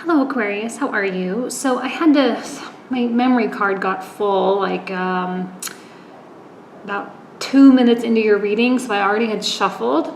Hello Aquarius, how are you? So I had to, my memory card got full like about 2 minutes into your reading, so I already had shuffled.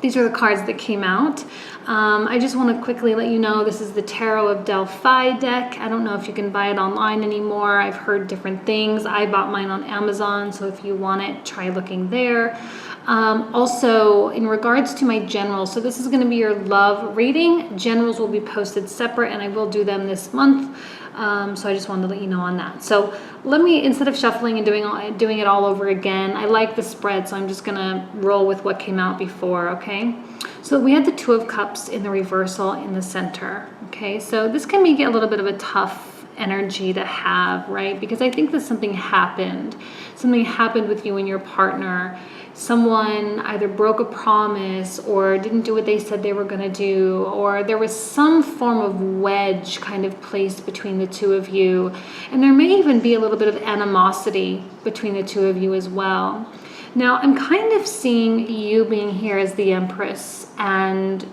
These are the cards that came out. I just want to quickly let you know this is the Tarot of Delphi deck. I don't know if you can buy it online anymore. I've heard different things. I bought mine on Amazon, so if you want it, try looking there. Also, in regards to my generals, so this is going to be your love reading. Generals will be posted separate, and I will do them this month. So I just wanted to let you know on that. So let me, instead of shuffling and doing it all over again, I like the spread, so I'm just going to roll with what came out before, okay? So we had the Two of Cups in the reversal in the center, okay? So this can make it a little bit of a tough energy to have, right? Because I think that something happened with you and your partner. Someone either broke a promise or didn't do what they said they were going to do, or there was some form of wedge kind of placed between the two of you. And there may even be a little bit of animosity between the two of you as well. Now, I'm kind of seeing you being here as the Empress, and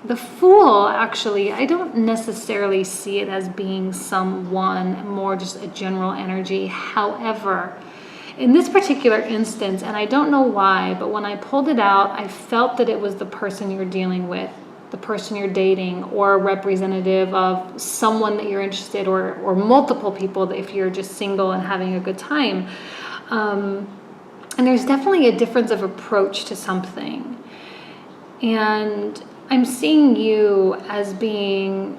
the Fool, actually, I don't necessarily see it as being someone, more just a general energy. However, in this particular instance, and I don't know why, but when I pulled it out, I felt that it was the person you're dealing with, the person you're dating, or a representative of someone that you're interested, or multiple people if you're just single and having a good time. And there's definitely a difference of approach to something. And I'm seeing you as being,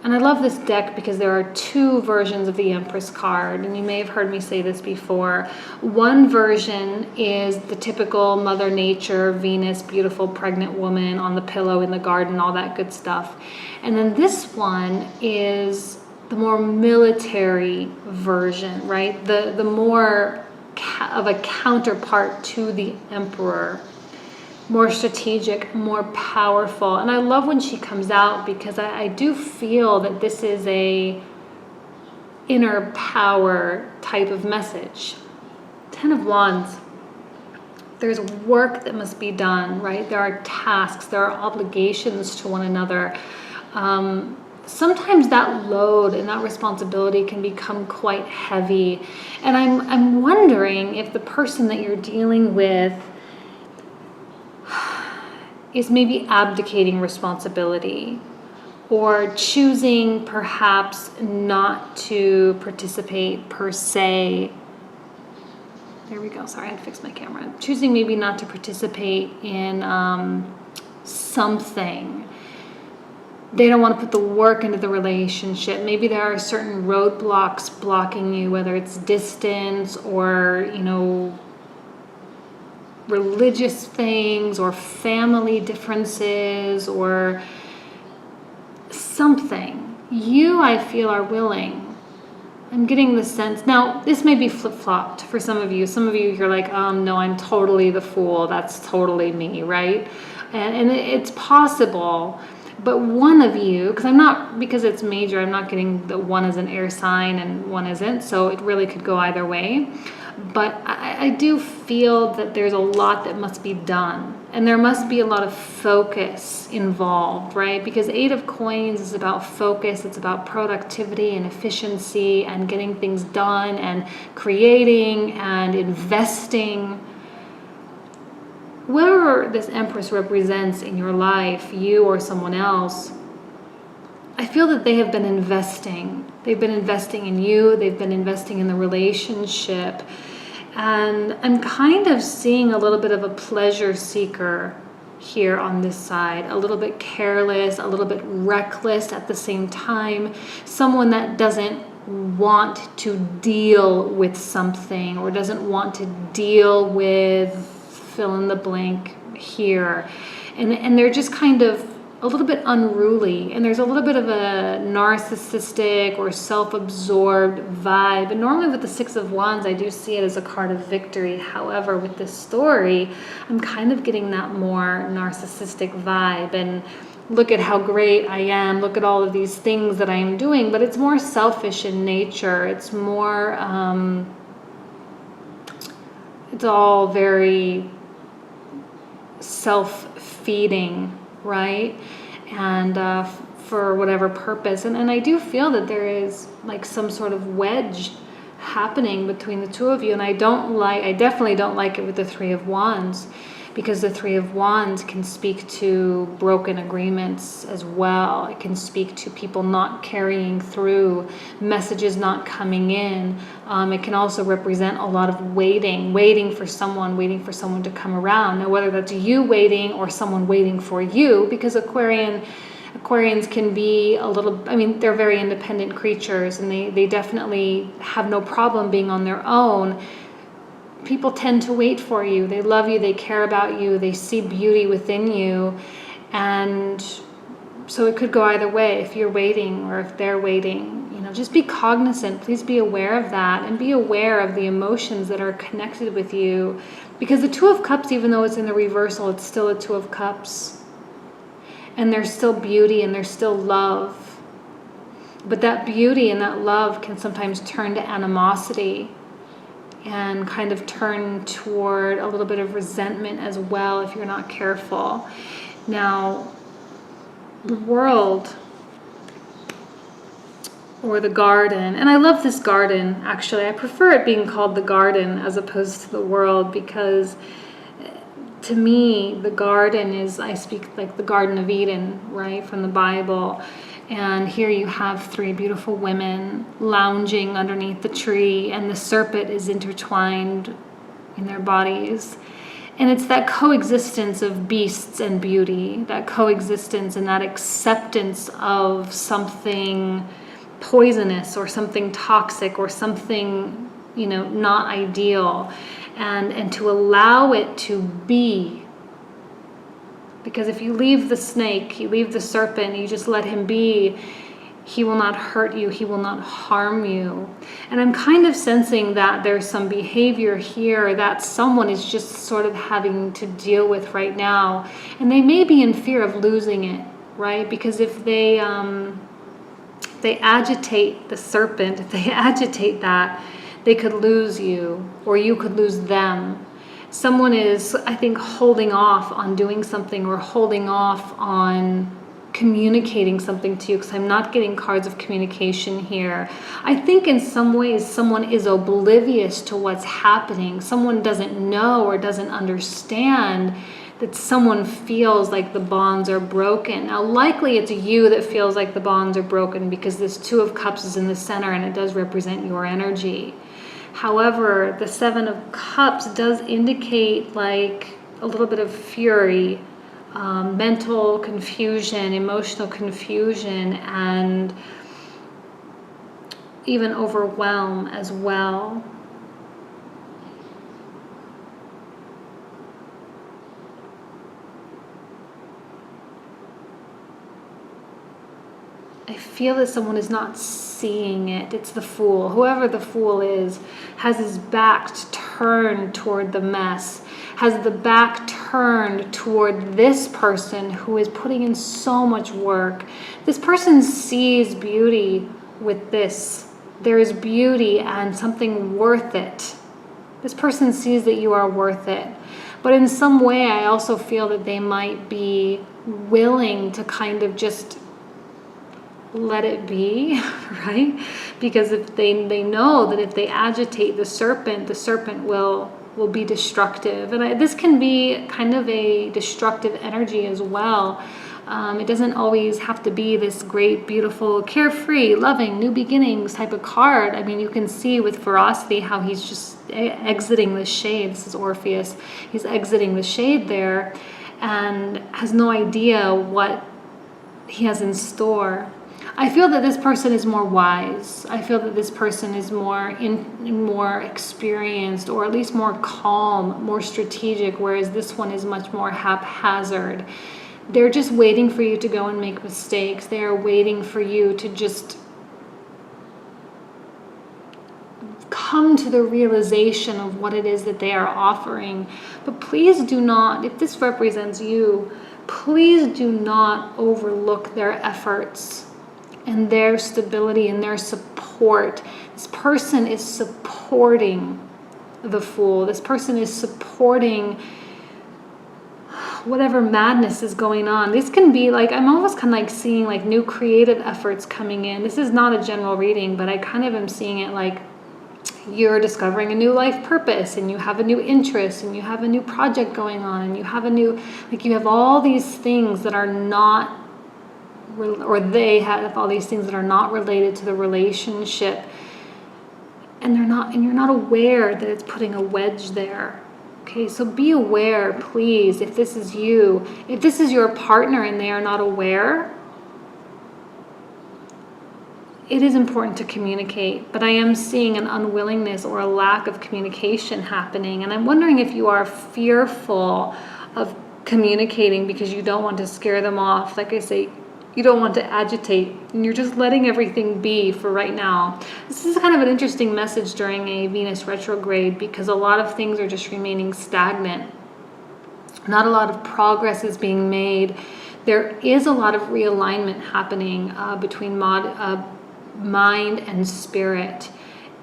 and I love this deck because there are two versions of the Empress card, and you may have heard me say this before. One version is the typical Mother Nature, Venus, beautiful pregnant woman on the pillow in the garden, all that good stuff. And then this one is the more military version, right? The more of a counterpart to the Emperor. More strategic, more powerful. And I love when she comes out because I do feel that this is a inner power type of message. 10 of Wands. There's work that must be done, right? There are tasks, there are obligations to one another. Sometimes that load and that responsibility can become quite heavy. And I'm wondering if the person that you're dealing with is maybe abdicating responsibility, or choosing perhaps not to participate per se. There we go. Sorry, I had to fix my camera. Choosing maybe not to participate in something. They don't want to put the work into the relationship. Maybe there are certain roadblocks blocking you, whether it's distance or, religious things or family differences or something. You, I feel, are willing. I'm getting the sense. Now, this may be flip-flopped for some of you. Some of you, you're like, no, I'm totally the Fool. That's totally me, right? And it's possible. But one of you, because it's major, I'm not getting that one is an air sign and one isn't. So it really could go either way. But I do feel that there's a lot that must be done. And there must be a lot of focus involved, right? Because 8 of Coins is about focus. It's about productivity and efficiency and getting things done and creating and investing. Whoever this Empress represents in your life, you or someone else, I feel that they have been investing. They've been investing in you. They've been investing in the relationship. And I'm kind of seeing a little bit of a pleasure seeker here on this side. A little bit careless, a little bit reckless at the same time. Someone that doesn't want to deal with something or doesn't want to deal with fill in the blank here. And they're just kind of a little bit unruly, and there's a little bit of a narcissistic or self-absorbed vibe. And normally with the 6 of Wands, I do see it as a card of victory. However, with this story, I'm kind of getting that more narcissistic vibe. And look at how great I am. Look at all of these things that I am doing. But it's more selfish in nature. It's more, it's all very self-feeding, right? And for whatever purpose. And I do feel that there is like some sort of wedge happening between the two of you. And I definitely don't like it with the Three of Wands, because the Three of Wands can speak to broken agreements as well. It can speak to people not carrying through, messages not coming in. It can also represent a lot of waiting for someone to come around. Now, whether that's you waiting or someone waiting for you, because Aquarians can be a little, I mean, they're very independent creatures, and they definitely have no problem being on their own. People tend to wait for you. They love you. They care about you. They see beauty within you. And so it could go either way, if you're waiting or if they're waiting. You know, just be cognizant. Please be aware of that, and be aware of the emotions that are connected with you. Because the Two of Cups, even though it's in the reversal, it's still a Two of Cups. And there's still beauty and there's still love. But that beauty and that love can sometimes turn to animosity, and kind of turn toward a little bit of resentment as well if you're not careful. Now, the World, or the Garden, and I love this garden, actually. I prefer it being called the Garden as opposed to the World, because to me, the garden is, I speak like the Garden of Eden, right, from the Bible. And here you have three beautiful women lounging underneath the tree, and the serpent is intertwined in their bodies. And it's that coexistence of beasts and beauty, that coexistence and that acceptance of something poisonous or something toxic or something, you know, not ideal, and to allow it to be. Because if you leave the snake, you leave the serpent, you just let him be, he will not hurt you, he will not harm you. And I'm kind of sensing that there's some behavior here that someone is just sort of having to deal with right now. And they may be in fear of losing it, right? Because if they agitate the serpent, if they agitate that, they could lose you, or you could lose them. Someone is, I think, holding off on doing something, or holding off on communicating something to you, because I'm not getting cards of communication here. I think in some ways someone is oblivious to what's happening. Someone doesn't know or doesn't understand that someone feels like the bonds are broken. Now, likely it's you that feels like the bonds are broken, because this Two of Cups is in the center and it does represent your energy. However, the Seven of Cups does indicate like a little bit of fury, mental confusion, emotional confusion, and even overwhelm as well. I feel that someone is not seeing it. It's the Fool. Whoever the Fool is has his back turned toward the mess, has the back turned toward this person who is putting in so much work. This person sees beauty with this. There is beauty and something worth it. This person sees that you are worth it. But in some way, I also feel that they might be willing to kind of just let it be, right? Because if they know that if they agitate the serpent will be destructive. And this can be kind of a destructive energy as well. It doesn't always have to be this great, beautiful, carefree, loving, new beginnings type of card. I mean, you can see with Ferocity how he's just exiting the shade. This is Orpheus. He's exiting the shade there and has no idea what he has in store. I feel that this person is more wise. I feel that this person is more experienced, or at least more calm, more strategic, whereas this one is much more haphazard. They're just waiting for you to go and make mistakes. They are waiting for you to just come to the realization of what it is that they are offering. But please do not, if this represents you, please do not overlook their efforts and their stability and their support. This person is supporting the Fool. This person is supporting whatever madness is going on. This can be like, I'm almost kind of like seeing like new creative efforts coming in. This is not a general reading, but I kind of am seeing it like you're discovering a new life purpose, and you have a new interest, and you have a new project going on, and you have a new, like you have all these things that are not, or they have all these things that are not related to the relationship, and they're not, and you're not aware that it's putting a wedge there. Okay, so be aware, please, if this is you, if this is your partner and they are not aware, it is important to communicate, but I am seeing an unwillingness or a lack of communication happening. And I'm wondering if you are fearful of communicating because you don't want to scare them off. Like I say, you don't want to agitate, and you're just letting everything be for right now. This is kind of an interesting message during a Venus retrograde, because a lot of things are just remaining stagnant. Not a lot of progress is being made. There is a lot of realignment happening between mind and spirit,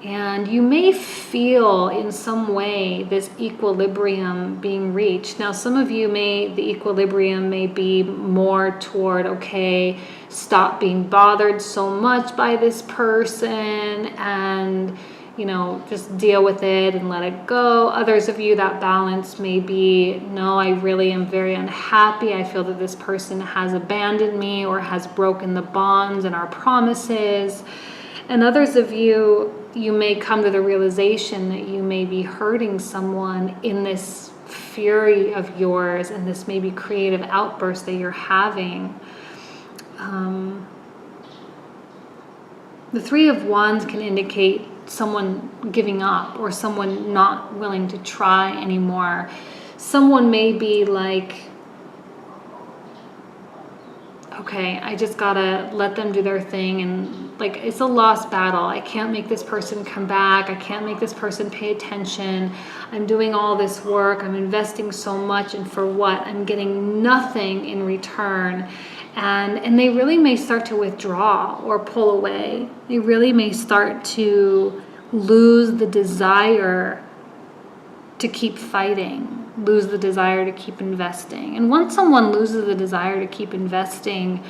and you may feel in some way this equilibrium being reached. Now, some of you the equilibrium may be more toward, okay, stop being bothered so much by this person and, you know, just deal with it and let it go. Others of you, that balance may be, no, I really am very unhappy. I feel that this person has abandoned me or has broken the bonds and our promises. And others of you, you may come to the realization that you may be hurting someone in this fury of yours and this maybe creative outburst that you're having. The Three of Wands can indicate someone giving up or someone not willing to try anymore. Someone may be like, okay, I just gotta let them do their thing, and like it's a lost battle. I can't make this person come back. I can't make this person pay attention. I'm doing all this work. I'm investing so much, and for what? I'm getting nothing in return. And they really may start to withdraw or pull away. They really may start to lose the desire to keep fighting, lose the desire to keep investing. And once someone loses the desire to keep investing,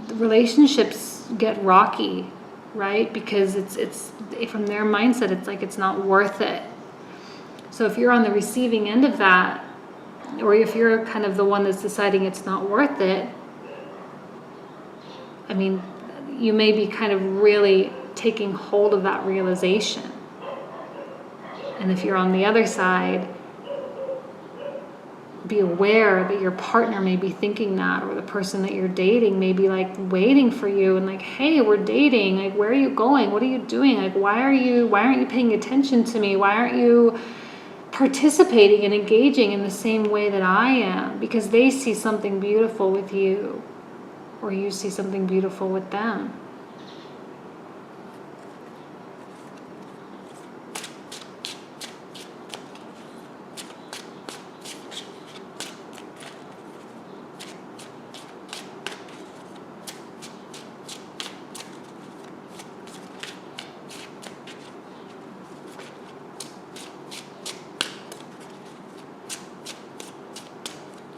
the relationships get rocky, right? Because it's from their mindset, it's like it's not worth it. So if you're on the receiving end of that, or if you're kind of the one that's deciding it's not worth it, I mean, you may be kind of really taking hold of that realization. And if you're on the other side, be aware that your partner may be thinking that, or the person that you're dating may be like waiting for you and like, hey, we're dating. Like, where are you going? What are you doing? Like, why aren't you paying attention to me? Why aren't you participating and engaging in the same way that I am? Because they see something beautiful with you, or you see something beautiful with them.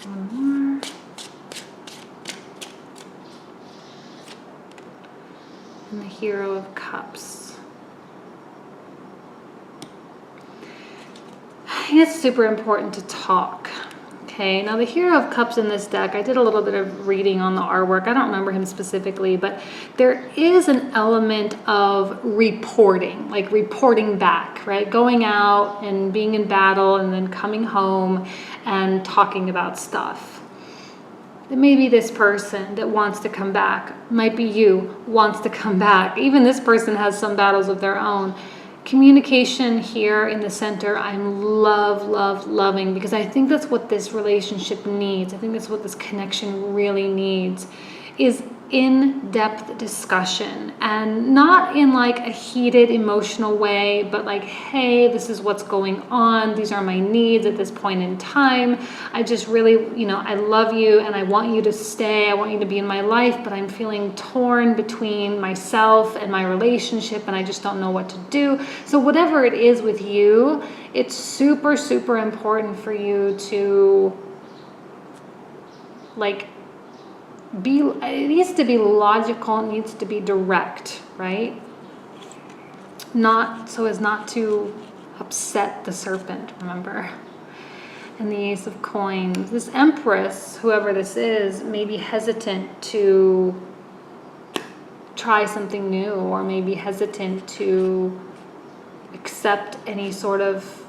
One more. And the Hero of Cups. It's super important to talk. Okay, now the Hero of Cups in this deck, I did a little bit of reading on the artwork. I don't remember him specifically, but there is an element of reporting, like reporting back, right? Going out and being in battle and then coming home and talking about stuff. It may be this person that wants to come back. Might be you, wants to come back. Even this person has some battles of their own. Communication here in the center, I'm loving, because I think that's what this relationship needs. I think that's what this connection really needs, is in-depth discussion, and not in like a heated emotional way, but like, hey, this is what's going on. These are my needs at this point in time. I just really, I love you and I want you to stay. I want you to be in my life, but I'm feeling torn between myself and my relationship, and I just don't know what to do. So whatever it is with you, it's super important for you to like, it needs to be logical, it needs to be direct, right? Not so as not to upset the serpent, remember? And the Ace of Coins. This Empress, whoever this is, may be hesitant to try something new, or maybe hesitant to accept any sort of,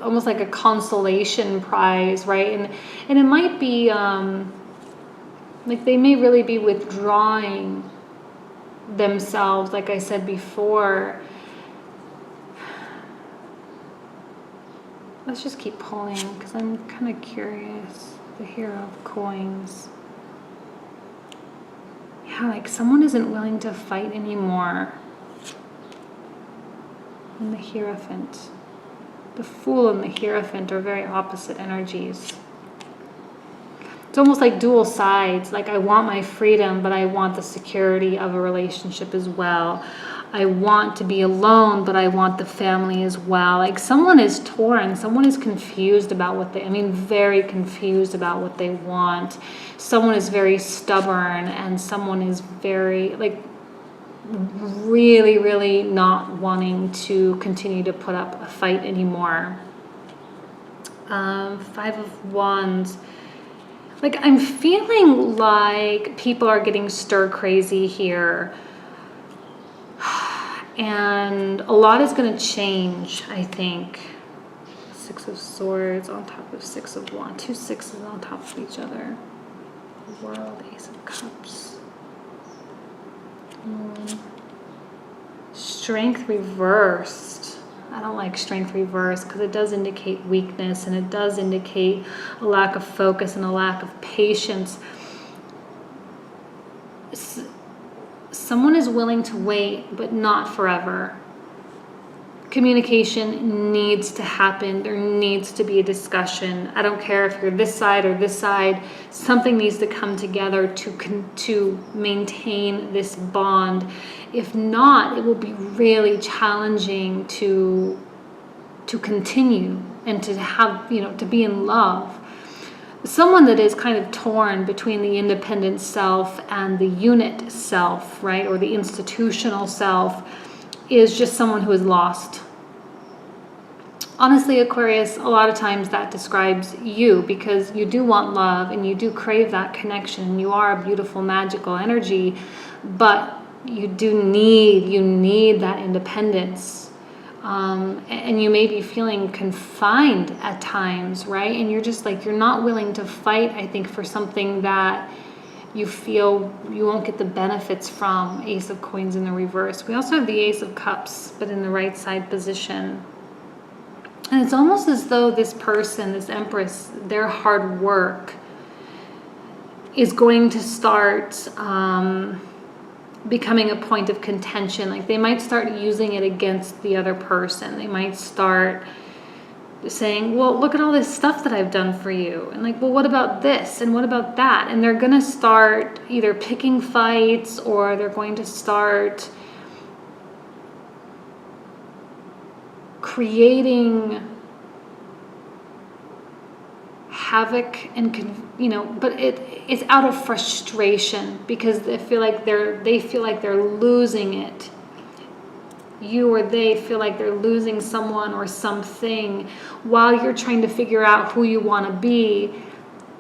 almost like a consolation prize, right? And it might be like they may really be withdrawing themselves, like I said before. Let's just keep pulling because I'm kind of curious. The Hero of Coins. Yeah, like someone isn't willing to fight anymore. And the Hierophant. The Fool and the Hierophant are very opposite energies. It's almost like dual sides. Like, I want my freedom, but I want the security of a relationship as well. I want to be alone, but I want the family as well. Like, someone is torn. Someone is confused about what very confused about what they want. Someone is very stubborn, and someone is very, like, really, really not wanting to continue to put up a fight anymore. Five of Wands. Like, I'm feeling like people are getting stir crazy here. And a lot is going to change, I think. Six of Swords on top of Six of Wands. 2 sixes on top of each other. World, Ace of Cups. Strength reversed. I don't like strength reversed because it does indicate weakness, and it does indicate a lack of focus and a lack of patience. Someone is willing to wait, but not forever. Communication needs to happen. There needs to be a discussion. I don't care if you're this side or this side. Something needs to come together to maintain this bond. If not, it will be really challenging to continue and to have, to be in love. Someone that is kind of torn between the independent self and the unit self, right, or the institutional self, is just someone who is lost. Honestly, Aquarius, a lot of times that describes you, because you do want love and you do crave that connection. You are a beautiful, magical energy, but you need that independence. And you may be feeling confined at times, right? And you're just like, you're not willing to fight, I think, for something that you feel you won't get the benefits from. Ace of Coins in the reverse. We also have the Ace of Cups, but in the right side position. And it's almost as though this person, this Empress, their hard work is going to start becoming a point of contention. Like, they might start using it against the other person. They might start saying, well, look at all this stuff that I've done for you. And like, well, what about this? And what about that? And they're going to start either picking fights, or they're going to start creating havoc and but it's out of frustration, because they feel like they're losing it. You or they feel like they're losing someone or something, while you're trying to figure out who you want to be.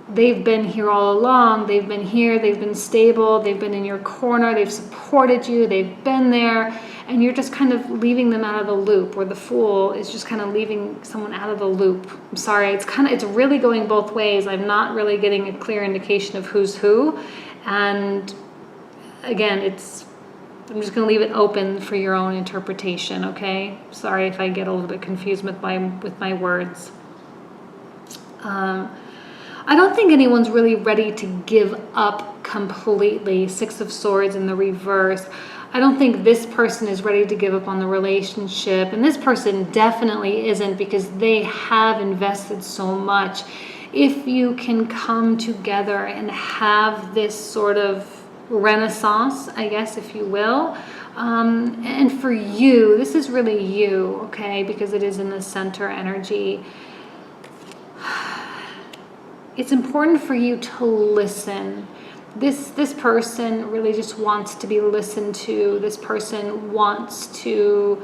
They've been here all along. They've been here. They've been stable. They've been in your corner. They've supported you. They've been there. And you're just kind of leaving them out of the loop, or the Fool is just kind of leaving someone out of the loop. I'm sorry. It's really going both ways. I'm not really getting a clear indication of who's who. And again, I'm just going to leave it open for your own interpretation, okay? Sorry if I get a little bit confused with my words. I don't think anyone's really ready to give up completely. Six of Swords in the reverse. I don't think this person is ready to give up on the relationship. And this person definitely isn't, because they have invested so much. If you can come together and have this sort of renaissance, I guess, if you will. And for you, this is really you, okay? Because it is in the center energy. it's important for you to listen. This person really just wants to be listened to. This person wants to,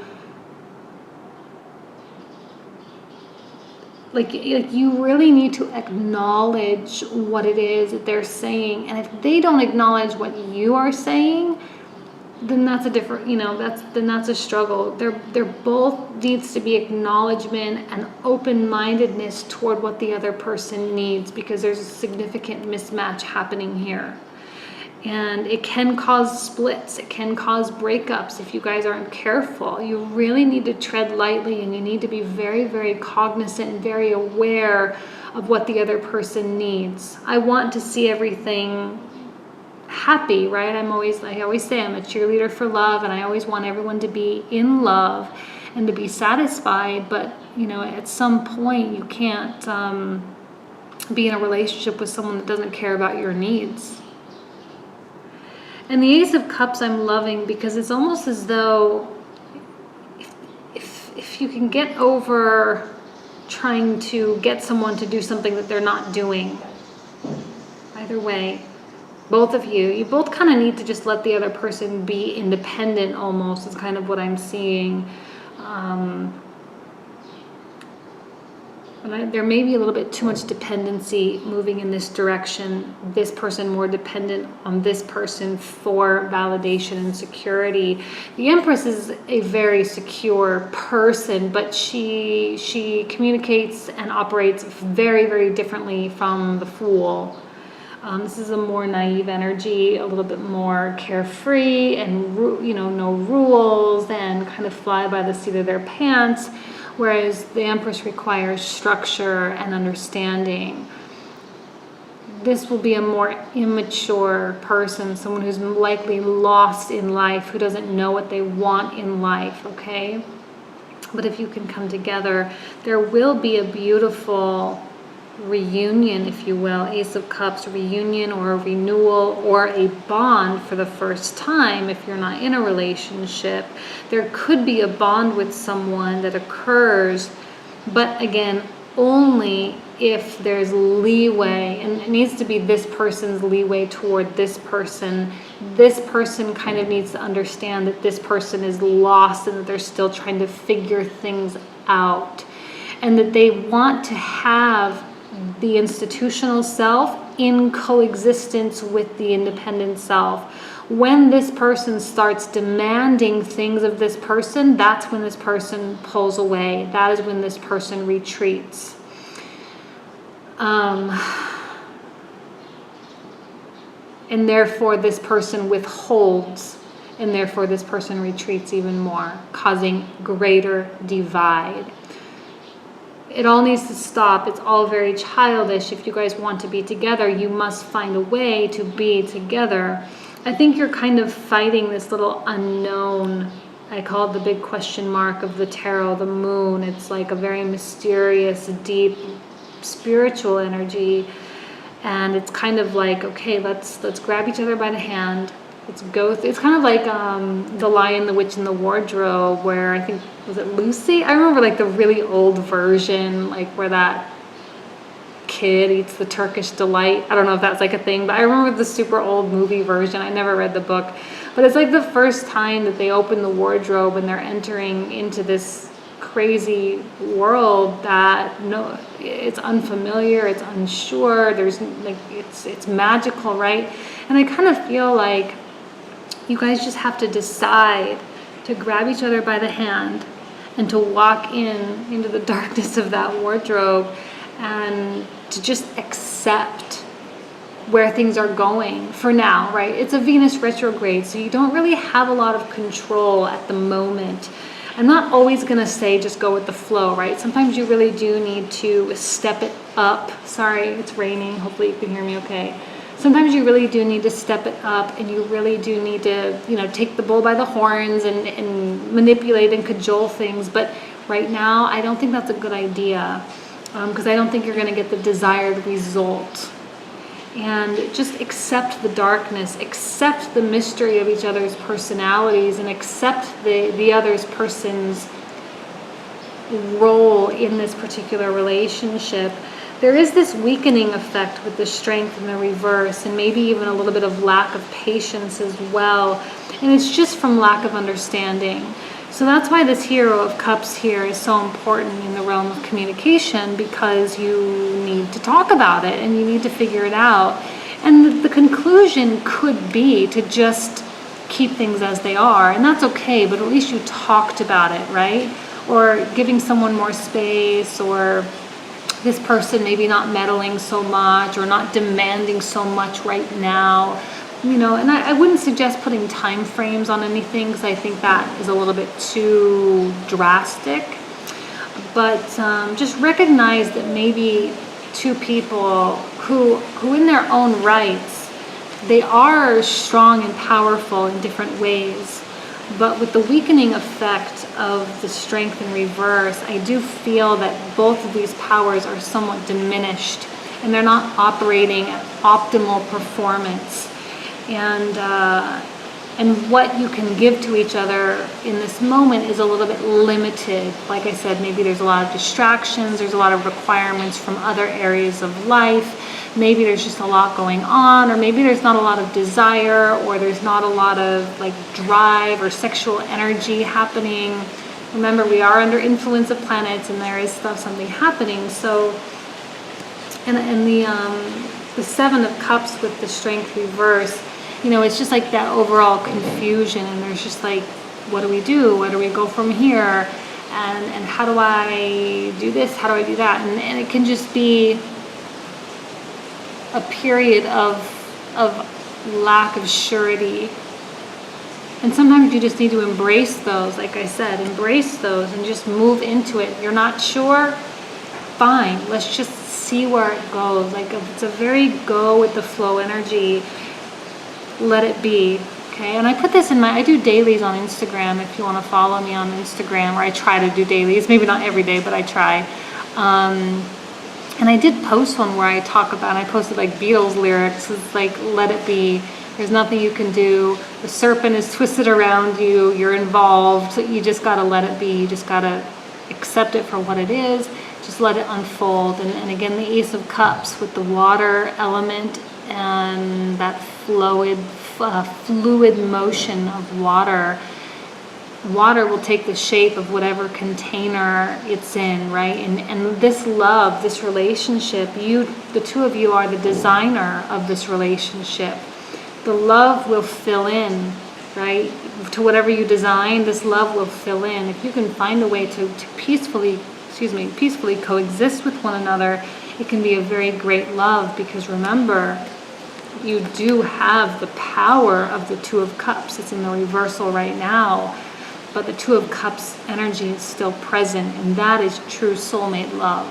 like you really need to acknowledge what it is that they're saying. And if they don't acknowledge what you are saying, then that's a different, that's a struggle. There both needs to be acknowledgement and open-mindedness toward what the other person needs, because there's a significant mismatch happening here. And it can cause splits, it can cause breakups if you guys aren't careful. You really need to tread lightly, and you need to be very, very cognizant and very aware of what the other person needs. I want to see everything happy, right? I always say I'm a cheerleader for love, and I always want everyone to be in love and to be satisfied. But at some point you can't be in a relationship with someone that doesn't care about your needs. And the Ace of Cups I'm loving, because it's almost as though if you can get over trying to get someone to do something that they're not doing, either way, both of you both kind of need to just let the other person be independent, almost, is kind of what I'm seeing. There may be a little bit too much dependency moving in this direction. This person more dependent on this person for validation and security. The Empress is a very secure person, but she communicates and operates very, very differently from the Fool. This is a more naive energy, a little bit more carefree, and no rules, and kind of fly by the seat of their pants. Whereas the Empress requires structure and understanding. This will be a more immature person, someone who's likely lost in life, who doesn't know what they want in life, okay? But if you can come together, there will be a beautiful reunion, if you will, Ace of Cups, reunion or a renewal or a bond for the first time. If you're not in a relationship, there could be a bond with someone that occurs, but again, only if there's leeway, and it needs to be this person's leeway toward this person. This person kind of needs to understand that this person is lost and that they're still trying to figure things out, and that they want to have the institutional self in coexistence with the independent self. When this person starts demanding things of this person, that's when this person pulls away. That is when this person retreats. And therefore this person withholds, and therefore this person retreats even more, causing greater divide. It all needs to stop. It's all very childish. If you guys want to be together, you must find a way to be together. I think you're kind of fighting this little unknown. I call it the big question mark of the tarot, the moon. It's like a very mysterious, deep, spiritual energy. And it's kind of like, okay, let's grab each other by the hand. Let's go. It's kind of like The Lion, the Witch, and the Wardrobe, where I think, was it Lucy? I remember like the really old version, like where that kid eats the Turkish delight. I don't know if that's like a thing, but I remember the super old movie version. I never read the book, but it's like the first time that they open the wardrobe and they're entering into this crazy world that it's unfamiliar, it's unsure, there's like it's magical, right? And I kind of feel like you guys just have to decide to grab each other by the hand and to walk into the darkness of that wardrobe and to just accept where things are going for now, right? It's a Venus retrograde, so you don't really have a lot of control at the moment. I'm not always going to say just go with the flow, right? Sometimes you really do need to step it up. Sorry, it's raining. Hopefully you can hear me okay. Sometimes you really do need to step it up, and you really do need to, take the bull by the horns and manipulate and cajole things. But right now, I don't think that's a good idea, because I don't think you're going to get the desired result. And just accept the darkness, accept the mystery of each other's personalities, and accept the other person's role in this particular relationship. there is this weakening effect with the Strength in the reverse, and maybe even a little bit of lack of patience as well. And it's just from lack of understanding. So that's why this Hero of Cups here is so important in the realm of communication, because you need to talk about it and you need to figure it out. And the conclusion could be to just keep things as they are, and that's okay, but at least you talked about it, right? Or giving someone more space, or this person maybe not meddling so much, or not demanding so much right now, you know. And I wouldn't suggest putting time frames on anything, because I think that is a little bit too drastic. But just recognize that maybe two people who in their own rights, they are strong and powerful in different ways. But with the weakening effect of the Strength in reverse, I do feel that both of these powers are somewhat diminished, and they're not operating at optimal performance. And what you can give to each other in this moment is a little bit limited. Like I said, maybe there's a lot of distractions, there's a lot of requirements from other areas of life. Maybe there's just a lot going on, or maybe there's not a lot of desire, or there's not a lot of like drive or sexual energy happening. Remember, we are under influence of planets, and there is something happening. So, and the Seven of Cups with the Strength reverse, you know, it's just like that overall confusion, and there's just like, what do we do? Where do we go from here? And how do I do this? How do I do that? And it can just be a period of lack of surety. And sometimes you just need to embrace those, like I said, embrace those and just move into it. You're not sure? Fine. Let's just see where it goes. Like, if it's a very go with the flow energy, let it be. Okay. And I put this in I do dailies on Instagram, if you want to follow me on Instagram, or I try to do dailies, maybe not every day, but I try. And I did post one where I posted like Beatles lyrics. It's like, let it be. There's nothing you can do. The serpent is twisted around you. You're involved. So you just got to let it be. You just got to accept it for what it is. Just let it unfold. And again, the Ace of Cups with the water element and that fluid motion of water. Water will take the shape of whatever container it's in, right? And this love, this relationship, the two of you are the designer of this relationship. The love will fill in, right? To whatever you design, this love will fill in. If you can find a way to peacefully coexist with one another, it can be a very great love, because remember, you do have the power of the Two of Cups. It's in the reversal right now. But the Two of Cups energy is still present, and that is true soulmate love.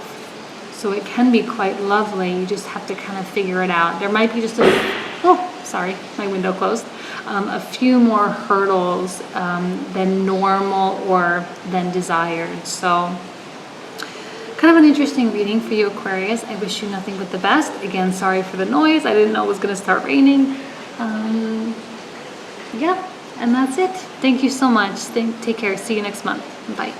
So it can be quite lovely. You just have to kind of figure it out. There might be just my window closed. A few more hurdles than normal or than desired. So kind of an interesting reading for you, Aquarius. I wish you nothing but the best. Again, sorry for the noise. I didn't know it was going to start raining. Yeah. And that's it. Thank you so much. Take care. See you next month. Bye.